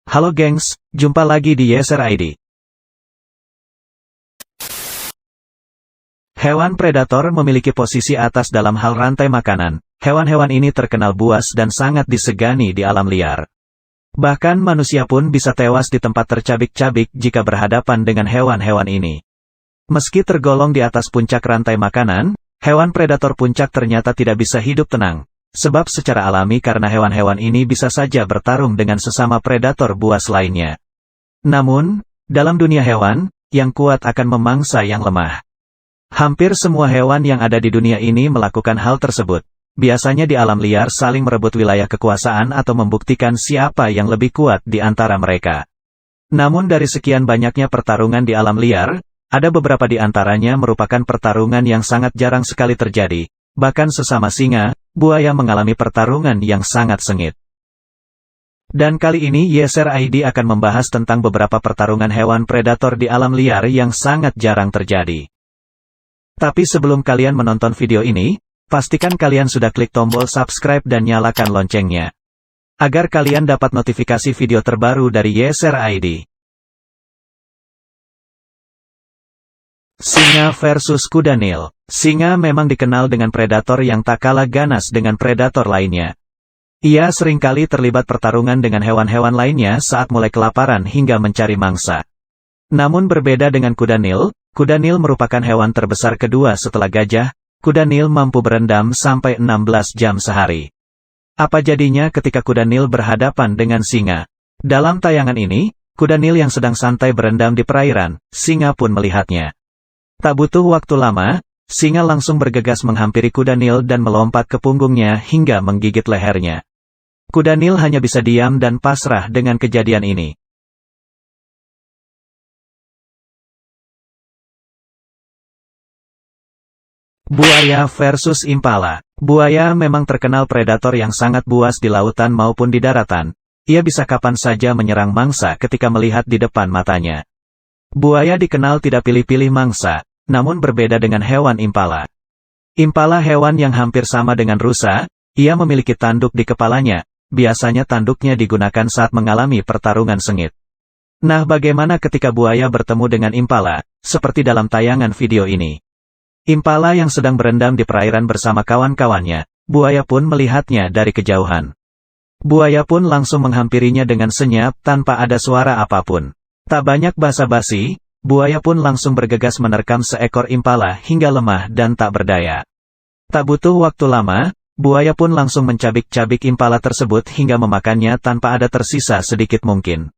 Halo gengs, jumpa lagi di Yeser ID. Hewan predator memiliki posisi atas dalam hal rantai makanan. Hewan-hewan ini terkenal buas dan sangat disegani di alam liar. Bahkan manusia pun bisa tewas di tempat tercabik-cabik jika berhadapan dengan hewan-hewan ini. Meski tergolong di atas puncak rantai makanan, hewan predator puncak ternyata tidak bisa hidup tenang. Sebab secara alami karena hewan-hewan ini bisa saja bertarung dengan sesama predator buas lainnya. Namun, dalam dunia hewan, yang kuat akan memangsa yang lemah. Hampir semua hewan yang ada di dunia ini melakukan hal tersebut. Biasanya di alam liar saling merebut wilayah kekuasaan atau membuktikan siapa yang lebih kuat di antara mereka. Namun dari sekian banyaknya pertarungan di alam liar, ada beberapa di antaranya merupakan pertarungan yang sangat jarang sekali terjadi. Bahkan sesama singa, buaya mengalami pertarungan yang sangat sengit. Dan kali ini Yeser ID akan membahas tentang beberapa pertarungan hewan predator di alam liar yang sangat jarang terjadi. Tapi sebelum kalian menonton video ini, pastikan kalian sudah klik tombol subscribe dan nyalakan loncengnya. Agar kalian dapat notifikasi video terbaru dari Yeser ID. Singa versus kuda Nil. Singa memang dikenal dengan predator yang tak kalah ganas dengan predator lainnya. Ia seringkali terlibat pertarungan dengan hewan-hewan lainnya saat mulai kelaparan hingga mencari mangsa. Namun berbeda dengan kuda Nil merupakan hewan terbesar kedua setelah gajah. Kuda Nil mampu berendam sampai 16 jam sehari. Apa jadinya ketika kuda Nil berhadapan dengan singa? Dalam tayangan ini, kuda Nil yang sedang santai berendam di perairan, singa pun melihatnya. Tak butuh waktu lama, singa langsung bergegas menghampiri kuda Nil dan melompat ke punggungnya hingga menggigit lehernya. Kuda Nil hanya bisa diam dan pasrah dengan kejadian ini. Buaya versus impala. Buaya memang terkenal predator yang sangat buas di lautan maupun di daratan. Ia bisa kapan saja menyerang mangsa ketika melihat di depan matanya. Buaya dikenal tidak pilih-pilih mangsa. Namun berbeda dengan hewan impala. Impala hewan yang hampir sama dengan rusa, ia memiliki tanduk di kepalanya, biasanya tanduknya digunakan saat mengalami pertarungan sengit. Nah bagaimana ketika buaya bertemu dengan impala, seperti dalam tayangan video ini. Impala yang sedang berendam di perairan bersama kawan-kawannya, buaya pun melihatnya dari kejauhan. Buaya pun langsung menghampirinya dengan senyap tanpa ada suara apapun. Tak banyak basa-basi, buaya pun langsung bergegas menerkam seekor impala hingga lemah dan tak berdaya. Tak butuh waktu lama, buaya pun langsung mencabik-cabik impala tersebut hingga memakannya tanpa ada tersisa sedikit mungkin.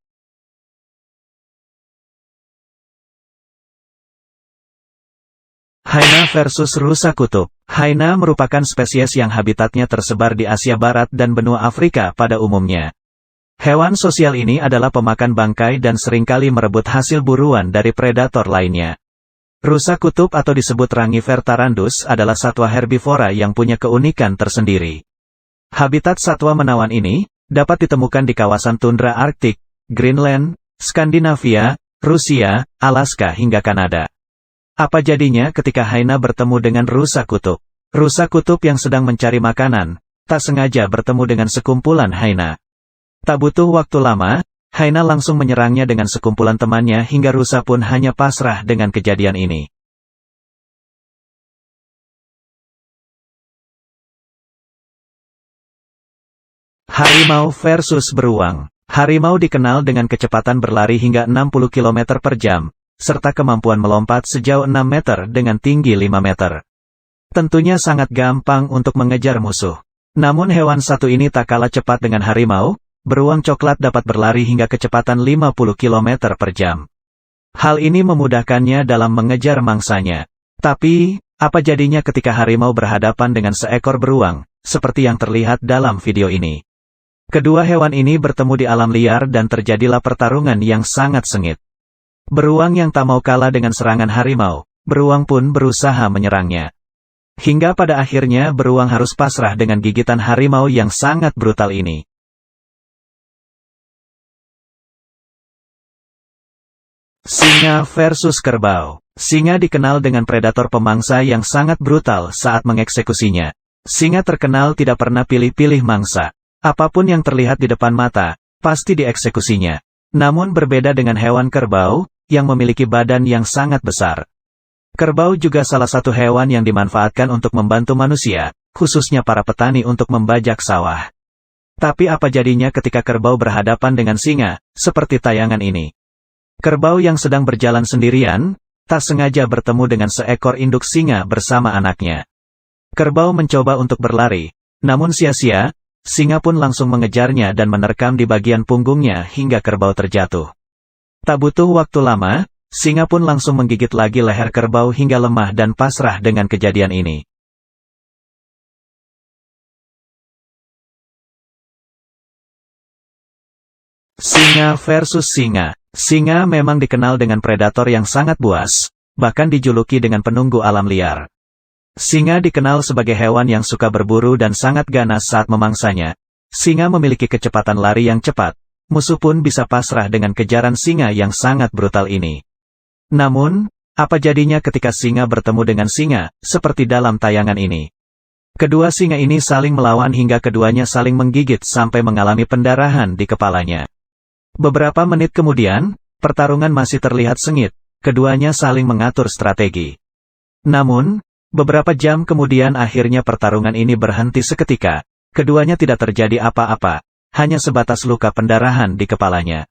Hyena versus rusa kutub. Hyena merupakan spesies yang habitatnya tersebar di Asia Barat dan benua Afrika pada umumnya. Hewan sosial ini adalah pemakan bangkai dan seringkali merebut hasil buruan dari predator lainnya. Rusa kutub atau disebut Rangifer tarandus adalah satwa herbivora yang punya keunikan tersendiri. Habitat satwa menawan ini dapat ditemukan di kawasan tundra Arktik, Greenland, Skandinavia, Rusia, Alaska hingga Kanada. Apa jadinya ketika hyena bertemu dengan rusa kutub? Rusa kutub yang sedang mencari makanan, tak sengaja bertemu dengan sekumpulan hyena. Tak butuh waktu lama, hyena langsung menyerangnya dengan sekumpulan temannya hingga rusa pun hanya pasrah dengan kejadian ini. Harimau versus beruang. Harimau dikenal dengan kecepatan berlari hingga 60 km per jam, serta kemampuan melompat sejauh 6 meter dengan tinggi 5 meter. Tentunya sangat gampang untuk mengejar musuh. Namun hewan satu ini tak kalah cepat dengan harimau. Beruang coklat dapat berlari hingga kecepatan 50 km per jam. Hal ini memudahkannya dalam mengejar mangsanya. Tapi, apa jadinya ketika harimau berhadapan dengan seekor beruang, seperti yang terlihat dalam video ini? Kedua hewan ini bertemu di alam liar dan terjadilah pertarungan yang sangat sengit. Beruang yang tak mau kalah dengan serangan harimau, beruang pun berusaha menyerangnya. Hingga pada akhirnya beruang harus pasrah dengan gigitan harimau yang sangat brutal ini. Singa versus kerbau. Singa dikenal dengan predator pemangsa yang sangat brutal saat mengeksekusinya. Singa terkenal tidak pernah pilih-pilih mangsa. Apapun yang terlihat di depan mata, pasti dieksekusinya. Namun berbeda dengan hewan kerbau, yang memiliki badan yang sangat besar. Kerbau juga salah satu hewan yang dimanfaatkan untuk membantu manusia, khususnya para petani untuk membajak sawah. Tapi apa jadinya ketika kerbau berhadapan dengan singa, seperti tayangan ini? Kerbau yang sedang berjalan sendirian, tak sengaja bertemu dengan seekor induk singa bersama anaknya. Kerbau mencoba untuk berlari, namun sia-sia, singa pun langsung mengejarnya dan menerkam di bagian punggungnya hingga kerbau terjatuh. Tak butuh waktu lama, singa pun langsung menggigit lagi leher kerbau hingga lemah dan pasrah dengan kejadian ini. Singa versus singa. Singa memang dikenal dengan predator yang sangat buas, bahkan dijuluki dengan penunggu alam liar. Singa dikenal sebagai hewan yang suka berburu dan sangat ganas saat memangsanya. Singa memiliki kecepatan lari yang cepat, musuh pun bisa pasrah dengan kejaran singa yang sangat brutal ini. Namun, apa jadinya ketika singa bertemu dengan singa, seperti dalam tayangan ini? Kedua singa ini saling melawan hingga keduanya saling menggigit sampai mengalami pendarahan di kepalanya. Beberapa menit kemudian, pertarungan masih terlihat sengit, keduanya saling mengatur strategi. Namun, beberapa jam kemudian akhirnya pertarungan ini berhenti seketika, keduanya tidak terjadi apa-apa, hanya sebatas luka pendarahan di kepalanya.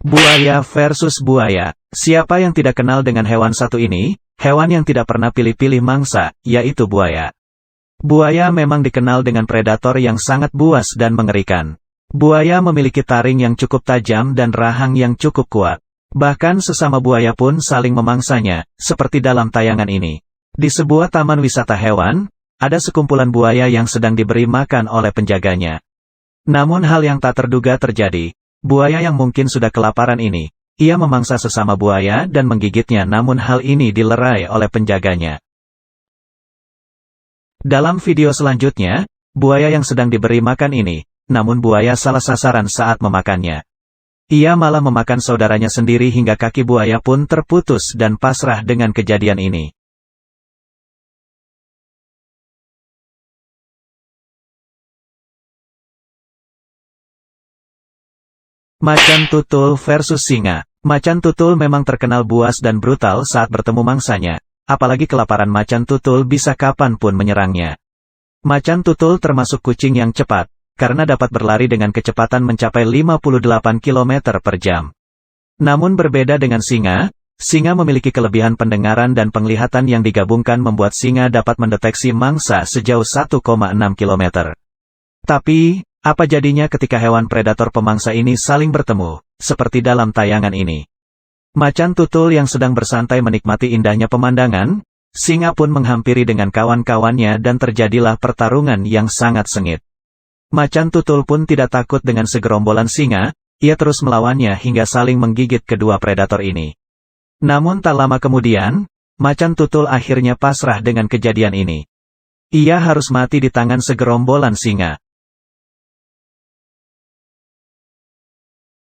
Buaya versus buaya. Siapa yang tidak kenal dengan hewan satu ini? Hewan yang tidak pernah pilih-pilih mangsa, yaitu buaya. Buaya memang dikenal dengan predator yang sangat buas dan mengerikan. Buaya memiliki taring yang cukup tajam dan rahang yang cukup kuat. Bahkan sesama buaya pun saling memangsanya, seperti dalam tayangan ini. Di sebuah taman wisata hewan, ada sekumpulan buaya yang sedang diberi makan oleh penjaganya. Namun hal yang tak terduga terjadi. Buaya yang mungkin sudah kelaparan ini, ia memangsa sesama buaya dan menggigitnya, namun hal ini dilerai oleh penjaganya. Dalam video selanjutnya, buaya yang sedang diberi makan ini, namun buaya salah sasaran saat memakannya. Ia malah memakan saudaranya sendiri hingga kaki buaya pun terputus dan pasrah dengan kejadian ini. Macan tutul versus singa. Macan tutul memang terkenal buas dan brutal saat bertemu mangsanya, apalagi kelaparan macan tutul bisa kapanpun menyerangnya. Macan tutul termasuk kucing yang cepat, karena dapat berlari dengan kecepatan mencapai 58 km per jam. Namun berbeda dengan singa, singa memiliki kelebihan pendengaran dan penglihatan yang digabungkan membuat singa dapat mendeteksi mangsa sejauh 1,6 km. Tapi, apa jadinya ketika hewan predator pemangsa ini saling bertemu, seperti dalam tayangan ini? Macan tutul yang sedang bersantai menikmati indahnya pemandangan, singa pun menghampiri dengan kawan-kawannya dan terjadilah pertarungan yang sangat sengit. Macan tutul pun tidak takut dengan segerombolan singa, ia terus melawannya hingga saling menggigit kedua predator ini. Namun tak lama kemudian, macan tutul akhirnya pasrah dengan kejadian ini. Ia harus mati di tangan segerombolan singa.